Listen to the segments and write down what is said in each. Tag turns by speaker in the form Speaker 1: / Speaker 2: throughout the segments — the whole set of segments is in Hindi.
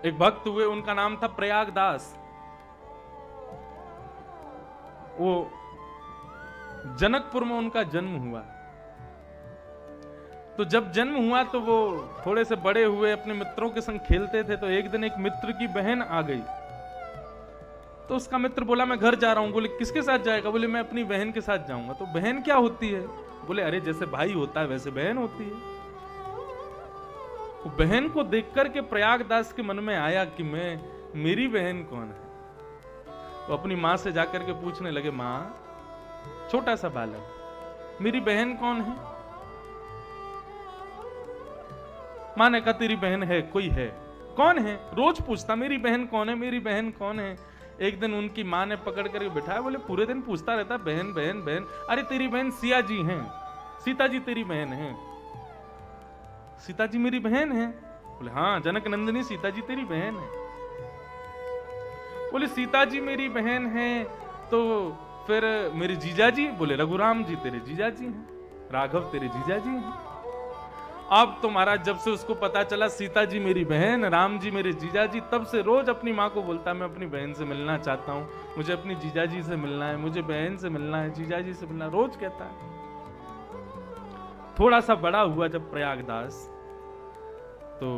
Speaker 1: एक भक्त हुए, उनका नाम था प्रयागदास। वो जनकपुर में उनका जन्म हुआ। तो जब जन्म हुआ तो वो थोड़े से बड़े हुए, अपने मित्रों के संग खेलते थे। तो एक दिन एक मित्र की बहन आ गई। तो उसका मित्र बोला मैं घर जा रहा हूं। बोले किसके साथ जाएगा? बोले मैं अपनी बहन के साथ जाऊंगा। तो बहन क्या होती है? बोले अरे जैसे भाई होता है वैसे बहन होती है। तो बहन को देखकर के प्रयागदास के मन में आया कि मेरी बहन कौन है। तो अपनी मां से जाकर के पूछने लगे, मां, छोटा सा बालक, मेरी बहन कौन है? मां ने कहा तेरी बहन है, कोई है? कौन है? रोज पूछता मेरी बहन कौन है, मेरी बहन कौन है। एक दिन उनकी मां ने पकड़ करके बिठाया। बोले पूरे दिन पूछता रहता बहन बहन बहन। अरे तेरी बहन सिया जी हैं, सीता जी तेरी बहन है। सीता जी मेरी बहन है? बोले हाँ, जनक नंदिनी सीता जी तेरी बहन है। बोले सीता जी मेरी बहन है तो फिर मेरे जीजा जी? बोले रघुराम जी तेरे जीजा जी हैं, राघव तेरे जीजा जी हैं। अब तो महाराज जब से उसको पता चला सीता जी मेरी बहन, राम जी मेरे जीजा जी, तब से रोज अपनी माँ को बोलता मैं अपनी बहन से मिलना चाहता हूँ, मुझे अपनी जीजा जी से मिलना है, मुझे बहन से मिलना है, जीजा जी से मिलना है, रोज कहता है। थोड़ा सा बड़ा हुआ जब प्रयागदास, तो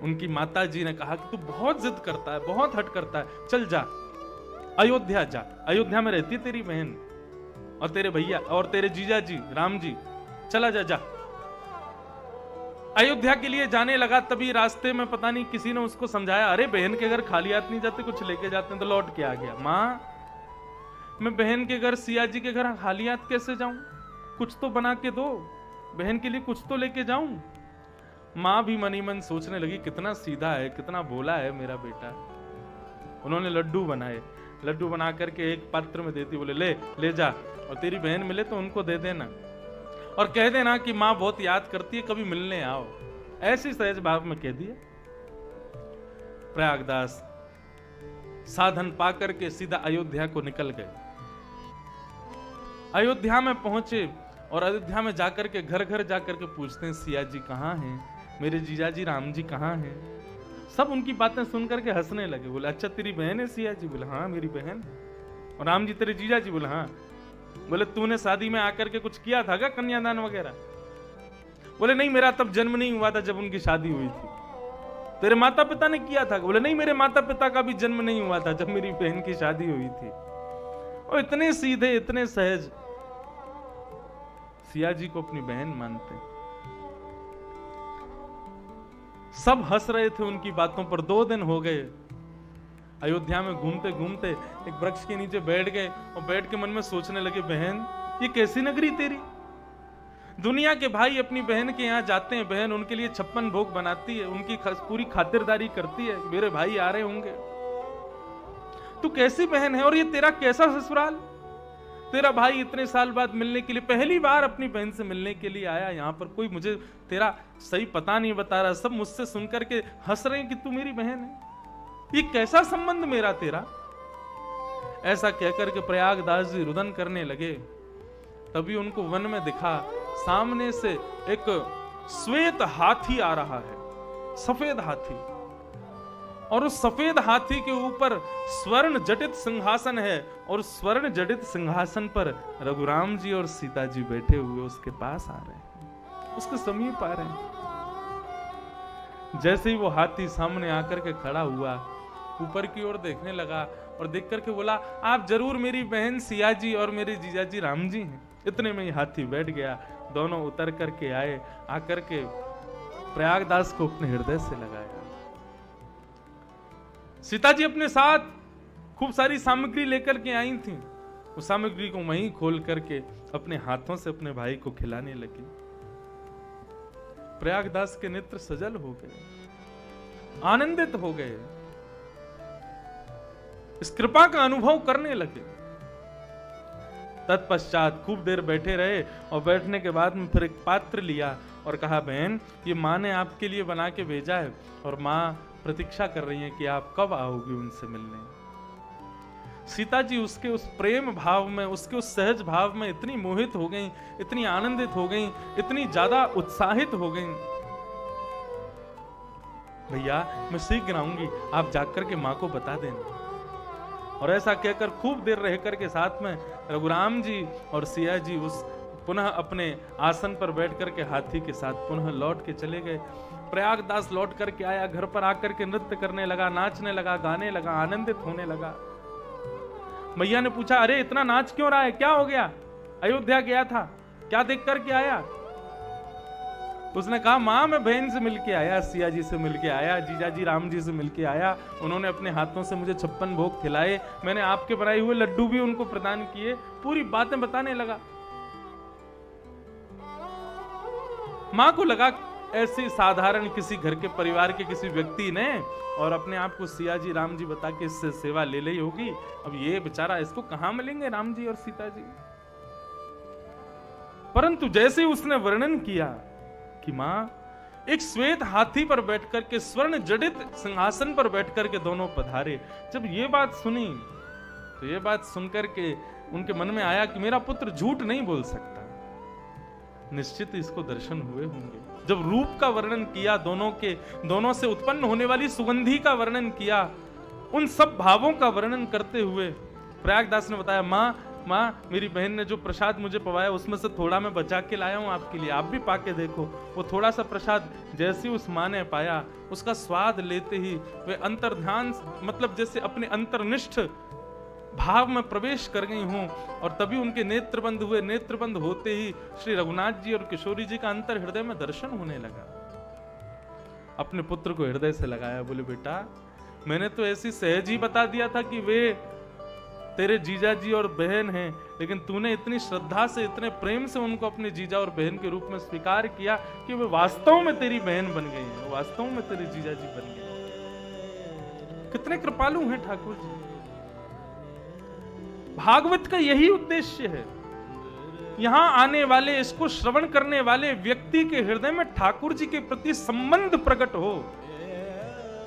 Speaker 1: उनकी माता जी ने कहा कि तू बहुत जिद करता है, बहुत हट करता है, चल जा अयोध्या जा। अयोध्या में रहती है तेरी बहन और तेरे भैया और तेरे जीजा जी राम जी, चला जा जा। अयोध्या के लिए जाने लगा। तभी रास्ते में पता नहीं किसी ने उसको समझाया, अरे बहन के घर खाली हाथ नहीं जाते, कुछ लेके जाते हैं। तो लौट के आ गया, माँ मैं बहन के घर, सिया जी के घर खाली हाथ कैसे जाऊं? कुछ तो बना के दो, बहन के लिए कुछ तो लेके जाऊं। माँ भी मनी मन सोचने लगी कितना सीधा है, कितना भोला है मेरा बेटा। उन्होंने लड्डू बनाए, लड्डू बना करके एक पात्र में देती। बोले ले ले जा, और तेरी बहन मिले तो उनको दे देना, और कह देना कि माँ बहुत याद करती है, कभी मिलने आओ। ऐसी सहज भाव में कह दिया। प्रयागदास साधन पाकर के सीधा अयोध्या को निकल गए। अयोध्या में पहुंचे और अयोध्या में जाकर के घर घर जाकर के पूछते हैं सिया जी कहाँ हैं, मेरे जीजा जी राम जी कहाँ हैं। सब उनकी बातें सुन करके हंसने लगे। बोले अच्छा तेरी बहन है सिया जी? बोले हाँ मेरी बहन। और राम जी तेरे जीजा जी? बोले हाँ। बोले तूने शादी में आकर के कुछ किया था क्या, कन्यादान वगैरह? बोले नहीं, मेरा तब जन्म नहीं हुआ था जब उनकी शादी हुई थी। तेरे माता पिता ने किया था? बोले नहीं, मेरे माता पिता का भी जन्म नहीं हुआ था जब मेरी बहन की शादी हुई थी। और इतने सीधे, इतने सहज, सिया जी को अपनी बहन मानते। सब हंस रहे थे उनकी बातों पर। 2 दिन हो गए अयोध्या में घूमते घूमते एक वृक्ष के नीचे बैठ गए और बैठ के मन में सोचने लगे, बहन ये कैसी नगरी तेरी? दुनिया के भाई अपनी बहन के यहाँ जाते हैं, बहन उनके लिए 56 भोग बनाती है, उनकी पूरी खातिरदारी करती है, मेरे भाई आ रहे होंगे। तू कैसी बहन है और ये तेरा कैसा ससुराल? तेरा भाई इतने साल बाद मिलने के लिए, पहली बार अपनी बहन से मिलने के लिए आया यहाँ पर, कोई मुझे तेरा सही पता नहीं बता रहा, सब मुझसे सुनकर के हंस रहे हैं कि तू मेरी बहन है, ये कैसा संबंध मेरा तेरा? ऐसा कहकर के प्रयागदास जी रुदन करने लगे। तभी उनको वन में दिखा, सामने से एक श्वेत हाथी आ रहा है, सफेद हाथी, और उस सफेद हाथी के ऊपर स्वर्ण जटित सिंहासन है, और स्वर्ण जटित सिंहासन पर रघुराम जी और सीता जी बैठे हुए उसके पास आ रहे हैं, उसके समीप आ रहे हैं। जैसे ही वो हाथी सामने आकर के खड़ा हुआ, ऊपर की ओर देखने लगा और देख करके बोला, आप जरूर मेरी बहन सिया जी और मेरे जीजा जी राम जी हैं। इतने में ही हाथी बैठ गया, दोनों उतर करके आए, आकर के प्रयागदास को अपने हृदय से लगाया। सीता जी अपने साथ खूब सारी सामग्री लेकर के आई थी, उस सामग्री को वहीं खोल करके अपने हाथों से अपने भाई को खिलाने लगी। प्रयागदास के नेत्र सजल हो गए, आनंदित हो गए, इस कृपा का अनुभव करने लगे। तत्पश्चात खूब देर बैठे रहे और बैठने के बाद में फिर एक पात्र लिया और कहा, बहन ये माँ ने आपके लिए बना के भेजा है और माँ प्रतीक्षा कर रही है कि आप कब आओगे उनसे मिलने। सीता जी उसके उस प्रेम भाव में, उसके उस सहज भाव में इतनी मोहित हो गई, इतनी आनंदित हो गई, इतनी ज्यादा उत्साहित हो गई, भैया मैं शीघ्र आऊंगी, आप जाकर के माँ को बता देना। और ऐसा कहकर खूब देर रह कर के साथ में रघुराम जी और सिया जी उस पुनः अपने आसन पर बैठ कर के हाथी के साथ पुनः लौट के चले गए। प्रयागदास लौट करके आया, घर पर आकर के नृत्य करने लगा, नाचने लगा, गाने लगा, आनंदित होने लगा। मैया ने पूछा, अरे इतना नाच क्यों रहा है, क्या हो गया? अयोध्या गया था, क्या देख करके आया? उसने कहा, माँ मैं बहन से मिलके आया, सिया जी से मिलके आया, जीजा जी राम जी से मिलके आया, उन्होंने अपने हाथों से मुझे 56 भोग खिलाए, मैंने आपके बनाए हुए लड्डू भी उनको प्रदान किए। पूरी बातें बताने लगा। माँ को लगा ऐसे साधारण किसी घर के परिवार के किसी व्यक्ति ने और अपने आप को सिया जी राम जी बता के इससे सेवा ले ली होगी, अब ये बेचारा इसको कहां मिलेंगे राम जी और सीता जी। परंतु जैसे ही उसने वर्णन किया कि मां एक श्वेत हाथी पर बैठकर के स्वर्ण जड़ित सिंहासन पर बैठकर के दोनों पधारे, जब ये बात सुनी तो ये बात सुनकर के उनके मन में आया कि मेरा पुत्र झूठ नहीं बोल सकता, निश्चित इसको दर्शन हुए होंगे। जब रूप का वर्णन किया, दोनों से उत्पन्न होने वाली सुगंधी का वर्णन किया, उन सब भावों का वर्णन करते हुए प्रयागदास ने बताया, माँ मेरी बहन ने जो प्रसाद मुझे पवाया उसमें से थोड़ा मैं बचा के लाया हूं आपके लिए, आप भी पाके देखो। वो थोड़ा सा प्रसाद जैसे उस माँ ने पाया, उसका स्वाद लेते ही वे अंतर्ध्यान मतलब जैसे अपने अंतर्निष्ठ भाव में प्रवेश कर गई हूं, और तभी उनके नेत्र बंद हुए। नेत्र बंद होते ही श्री रघुनाथ जी और किशोरी जी का अंतर हृदय में दर्शन होने लगा। अपने पुत्र को हृदय से लगाया, बोले बेटा मैंने तो ऐसी सहज ही बता दिया था कि वे तेरे जीजा जी और बहन हैं, लेकिन तूने इतनी श्रद्धा से इतने प्रेम से उनको अपने जीजा और बहन के रूप में स्वीकार किया कि वे वास्तव में तेरी बहन बन गई हैं, वास्तव में तेरे जीजा जी बन गए। कितने कृपालु हैं ठाकुर जी। भागवत का यही उद्देश्य है, यहां आने वाले, इसको श्रवण करने वाले व्यक्ति के हृदय में ठाकुर जी के प्रति संबंध प्रकट हो।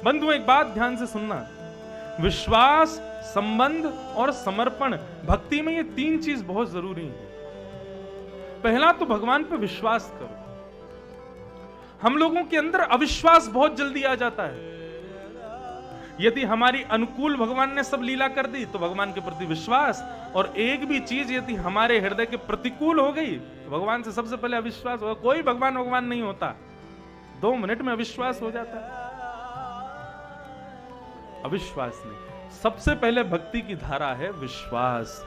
Speaker 1: बंधुओं एक बात ध्यान से सुनना, विश्वास, संबंध और समर्पण, भक्ति में ये तीन चीज बहुत जरूरी है। पहला तो भगवान पे विश्वास करो। हम लोगों के अंदर अविश्वास बहुत जल्दी आ जाता है। यदि हमारी अनुकूल भगवान ने सब लीला कर दी तो भगवान के प्रति विश्वास, और एक भी चीज यदि हमारे हृदय के प्रतिकूल हो गई तो भगवान से सबसे पहले अविश्वास होगा। कोई भगवान नहीं होता, 2 मिनट में अविश्वास हो जाता है। अविश्वास नहीं, सबसे पहले भक्ति की धारा है विश्वास।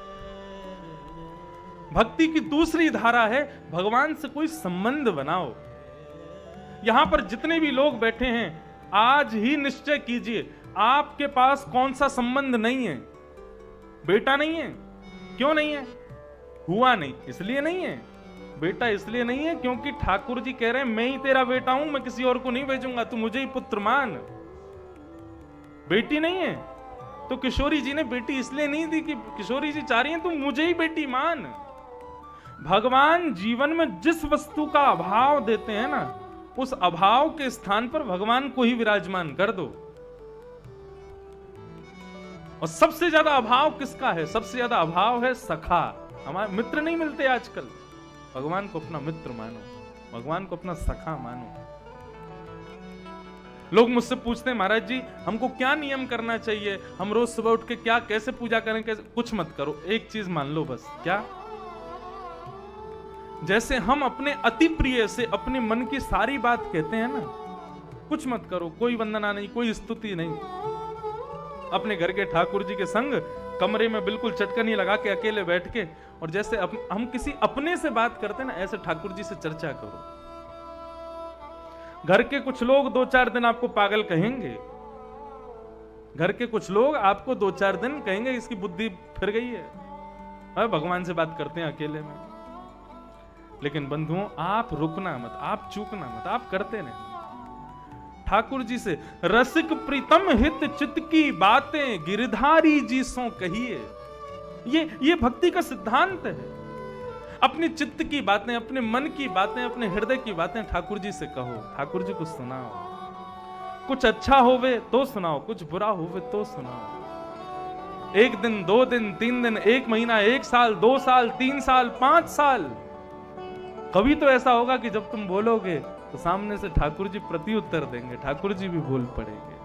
Speaker 1: भक्ति की दूसरी धारा है भगवान से कोई संबंध बनाओ। यहां पर जितने भी लोग बैठे हैं, आज ही निश्चय कीजिए आपके पास कौन सा संबंध नहीं है। बेटा नहीं है, क्यों नहीं है? हुआ नहीं, इसलिए नहीं है। बेटा इसलिए नहीं है क्योंकि ठाकुर जी कह रहे हैं मैं ही तेरा बेटा हूं, मैं किसी और को नहीं भेजूंगा, तू मुझे ही पुत्र मान। बेटी नहीं है तो किशोरी जी ने बेटी इसलिए नहीं दी कि किशोरी जी चाह रही हैं तू मुझे ही बेटी मान। भगवान जीवन में जिस वस्तु का अभाव देते हैं ना, उस अभाव के स्थान पर भगवान को ही विराजमान कर दो। और सबसे ज्यादा अभाव किसका है? सबसे ज्यादा अभाव है सखा। हमारे मित्र नहीं मिलते आजकल। भगवान को अपना मित्र मानो, भगवान को अपना सखा मानो। लोग मुझसे पूछते हैं महाराज जी हमको क्या नियम करना चाहिए, हम रोज सुबह उठ के क्या कैसे पूजा करें, कैसे? कुछ मत करो, एक चीज मान लो बस। क्या? जैसे हम अपने अति प्रिय से अपने मन की सारी बात कहते हैं ना, कुछ मत करो, कोई वंदना नहीं, कोई स्तुति नहीं। अपने घर के ठाकुर जी के संग कमरे में बिल्कुल चटकनी लगा के अकेले बैठ के, और जैसे हम किसी अपने से बात करते हैं ना, ऐसे ठाकुर जी से चर्चा करो। घर के कुछ लोग 2-4 दिन आपको पागल कहेंगे, घर के कुछ लोग आपको 2-4 दिन कहेंगे इसकी बुद्धि फिर गई है, भगवान से बात करते हैं अकेले में। लेकिन बंधुओं आप रुकना मत, आप चूकना मत, आप करते नहीं। ठाकुर जी से रसिक प्रीतम हित चित्त की बातें गिरधारी जी सो कहिए, ये भक्ति का सिद्धांत है। अपनी चित्त की बातें, अपने मन की बातें, अपने हृदय की बातें ठाकुर जी से कहो, ठाकुर जी को सुनाओ। कुछ अच्छा होवे तो सुनाओ, कुछ बुरा होवे तो सुनाओ। 1 दिन, 2 दिन, 3 दिन, 1 महीना, 1 साल, 2 साल, 3 साल, 5 साल। कभी तो ऐसा होगा कि जब तुम बोलोगे तो सामने से ठाकुर जी प्रति उत्तर देंगे, ठाकुर जी भी बोल पड़ेंगे।